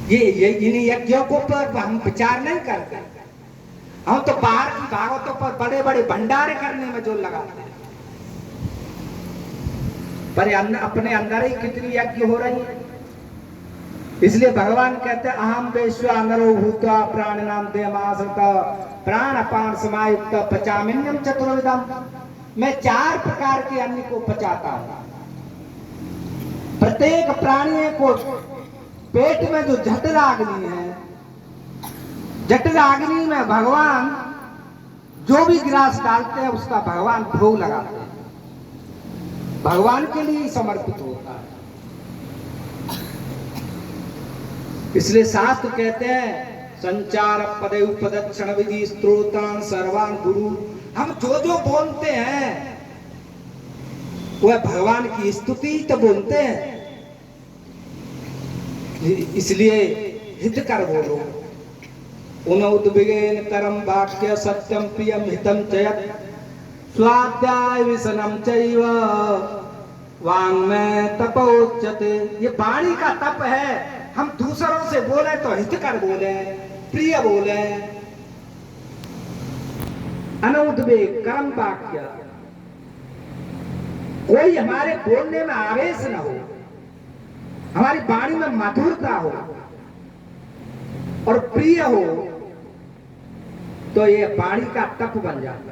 ये इन यज्ञों को पर हम विचार नहीं करते। हम तो बाहर की भागवतों पर बड़े बड़े भंडारे करने में जोर लगाते हैं, पर अपने अंदर ही कितनी यज्ञ हो रही है। इसलिए भगवान कहते हैं अहम वैश्वानरो भूत्वा प्राणिनाम देमासृता प्राण अपान समायुक्त पचामिन्यम चतुर्विधम। मैं 4 प्रकार के अन्न को पचाता हूं। प्रत्येक प्राणी को पेट में जो जठराग्नि है, जठराग्नि में भगवान जो भी गिलास डालते हैं उसका भगवान भोग लगाते हैं, भगवान के लिए समर्पित होता है। इसलिए शास्त्र कहते हैं संचार पदे उपदक्षिण विधि स्त्रोतान सर्वान गुरु। हम जो जो बोलते हैं वह भगवान की स्तुति तो बोलते हैं, इसलिए हित कर बोलो। उनोद्विगेन करम वाक्य सत्यम प्रियम हितम चयत स्वाध्याय विसनम चैव वाङ्मय तपोच्यते। ये वाणी का तप है। हम दूसरों से बोले तो हित कर बोले, प्रिय बोले। अनुद्वेग कर्म वाक्य, कोई हमारे बोलने में आवेश न हो, हमारी वाणी में मधुरता हो और प्रिय हो, तो ये वाणी का तप बन जाता।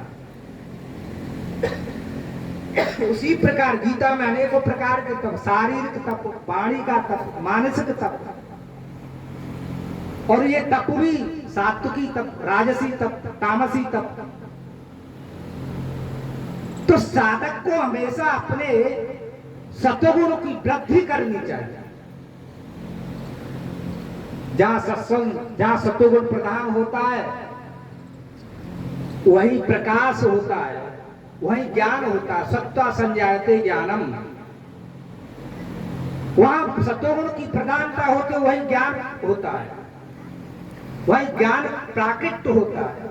उसी प्रकार गीता में अनेकों प्रकार के तप, शारीरिक तप, वाणी का तप, मानसिक तप, और ये तप भी सात्विकी तप, राजसी तप, तामसी तप। तो साधक को हमेशा अपने सत्वगुण की वृद्धि करनी चाहिए। जहां सत्संग, जहां सत्वगुण प्रधान होता है वहीं प्रकाश होता है, वहीं ज्ञान होता है। सत्वा संजायते ज्ञानम। वहां सत्वगुण की प्रधानता होती है, वहीं ज्ञान होता है, वहीं ज्ञान प्राकृत होता है।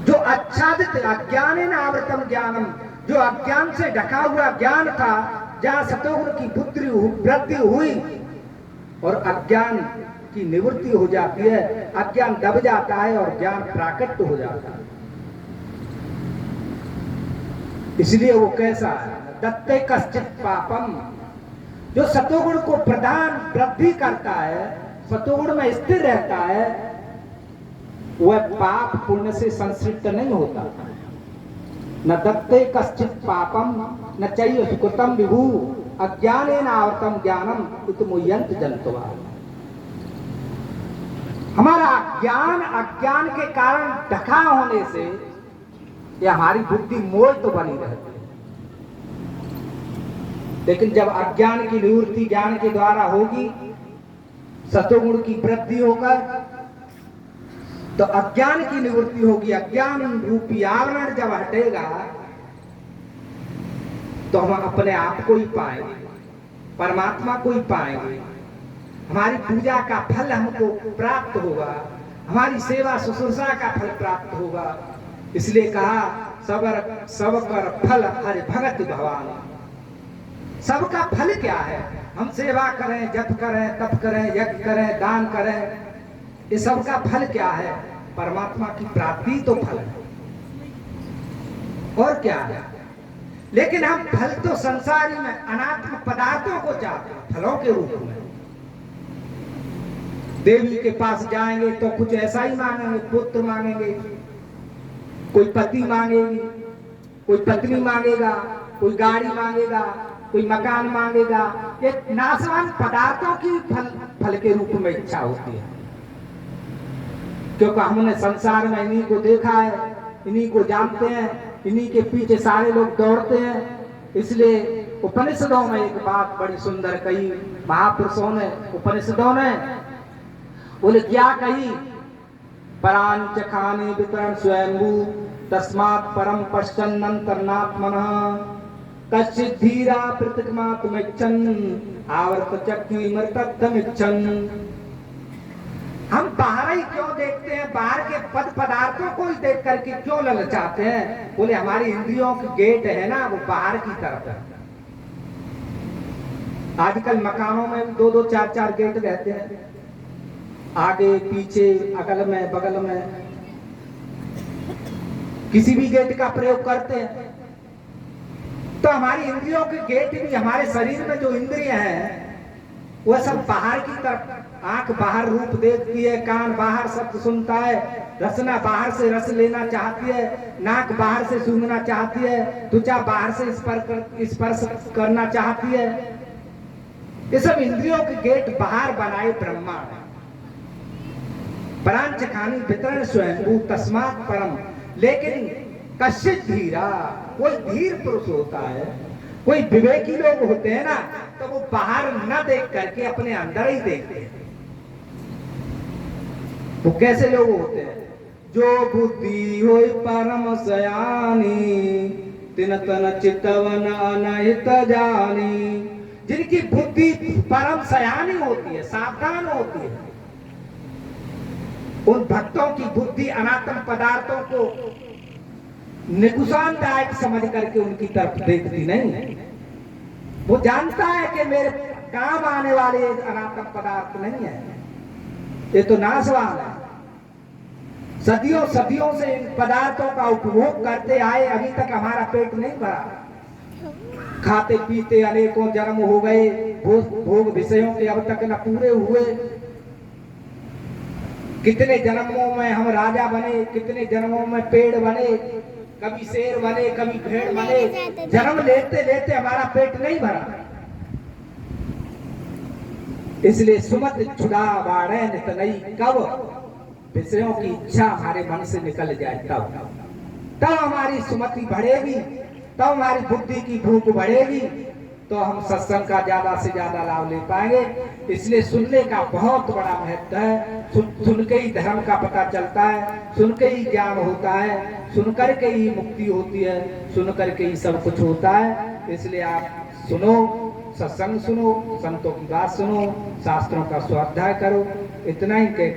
जो आच्छादित अज्ञानेन आवृतम ज्ञानम, जो अज्ञान से ढका हुआ ज्ञान था, जहां सत्वगुण की बुद्धि वृद्धि हुई और अज्ञान की निवृत्ति हो जाती है, अज्ञान दब जाता है और ज्ञान प्राकृत हो जाता है। इसलिए वो कैसा है, दत्ते कश्चित पापम, जो सत्वगुण को प्रधान वृद्धि करता है, सत्वगुण में स्थिर रहता है, वह पाप पुण्य से संश्लिष्ट नहीं होता। न दत्ते कश्चित पापम न चैव सुकृतम विभु अज्ञानेन आवृतम ज्ञानम इतमुयंत जंतवा। हमारा ज्ञान अज्ञान के कारण ढका होने से ये हमारी बुद्धि मोह तो बनी रहती है, लेकिन जब अज्ञान की निवृत्ति ज्ञान के द्वारा होगी, सत्वगुण की वृद्धि होकर, तो अज्ञान की निवृत्ति होगी। अज्ञान रूपी आवरण जब हटेगा तो हम अपने आप को ही पाएंगे, परमात्मा को ही पाएंगे। हमारी पूजा का फल हमको प्राप्त होगा, हमारी सेवा शुश्रूषा का फल प्राप्त होगा। इसलिए कहा सबकर फल हरि भगत भगवान। सबका फल क्या है? हम सेवा करें, जप करें, तप करें, यज्ञ करें, दान करें, ये सबका फल क्या है? परमात्मा की प्राप्ति तो फल है, और क्या है? लेकिन हम फल तो संसारी में अनात्म पदार्थों को चाहते हैं, फलों के रूप में। देवी के पास जाएंगे तो कुछ ऐसा ही मांगेंगे, पुत्र मांगेंगे, कोई पति मांगेगी, कोई पत्नी मांगेगा, कोई गाड़ी मांगेगा, कोई मकान मांगेगा। एक नाशवान पदार्थों की फल के रूप में इच्छा होती है, क्योंकि हमने संसार में इन्हीं को देखा है, इन्हीं को जानते हैं, इन्हीं के पीछे सारे लोग दौड़ते हैं। इसलिए उपनिषदों में एक बात बड़ी सुंदर कही महापुरुषों ने, उपनिषदों ने बोले क्या कही? परांच खाने वितरण स्वयंभू तस्मात् परम पश्चन्नंतरनात्मनः कश्चित् धीरा प्रतिमात्मिच्छन् आवर्त चक्रिमृतत्वमिच्छन्। हम बाहर ही क्यों देखते हैं? बाहर के पद पदार्थों को ही देख करके क्यों ललचाते हैं? बोले हमारी इंद्रियों की गेट है ना, वो बाहर की तरफ है। आजकल मकानों में 2-2 4-4 गेट रहते हैं, आगे पीछे अगल में बगल में किसी भी गेट का प्रयोग करते हैं। तो हमारी इंद्रियों के गेट भी, हमारे शरीर में जो इंद्रियां हैं वह सब बाहर की तरफ, आंख बाहर रूप देखती है, कान बाहर शब्द सुनता है, रसना बाहर से रस लेना चाहती है, नाक बाहर से सूंघना चाहती है, त्वचा बाहर से स्पर्श करना चाहती है। ये सब इंद्रियों के गेट बाहर बनाए ब्रह्मा है। परांच खानी वितरण स्वयंभू तस्मात् परम। लेकिन कश्चित धीरा, कोई धीर पुरुष होता है, कोई विवेकी लोग होते हैं ना, तो वो बाहर न देख करके अपने अंदर ही देखते हैं। वो कैसे लोग होते हैं? जो बुद्धि होई परम सयानी, तिन तन चितवन अनहित जानी। जिनकी बुद्धि परम सयानी होती है, सावधान होती है, उन भक्तों की बुद्धि अनात्म पदार्थों को नुकसानदायक समझ करके उनकी तरफ देखती नहीं। वो जानता है कि मेरे काम आने वाले अनात्म पदार्थ नहीं है, ये तो नाशवान है। सदियों सदियों से इन पदार्थों का उपभोग करते आए, अभी तक हमारा पेट नहीं भरा। खाते पीते अनेकों जन्म हो गए, भोग विषयों के अब तक न पूरे हुए। कितने जन्मों में हम राजा बने, कितने जन्मों में पेड़ बने, कभी शेर बने, कभी भेड़ बने। जन्म लेते लेते हमारा पेट नहीं भरा। इसलिए सुमत छुड़ा बाड़े नितनई, कब विषयों की इच्छा हमारे मन से निकल जाए तब हमारी सुमति बढ़ेगी, तब हमारी बुद्धि की भूख बढ़ेगी, तो हम सत्संग का ज्यादा से ज्यादा लाभ ले पाएंगे। इसलिए सुनने का बहुत बड़ा महत्व है। सुन के ही धर्म का पता चलता है, सुन के ही ज्ञान होता है, सुनकर के ही मुक्ति होती है, सुनकर के ही सब कुछ होता है। इसलिए आप सुनो, सत्संग सुनो, संतों की बात सुनो, शास्त्रों का स्वाध्याय करो। इतना ही कह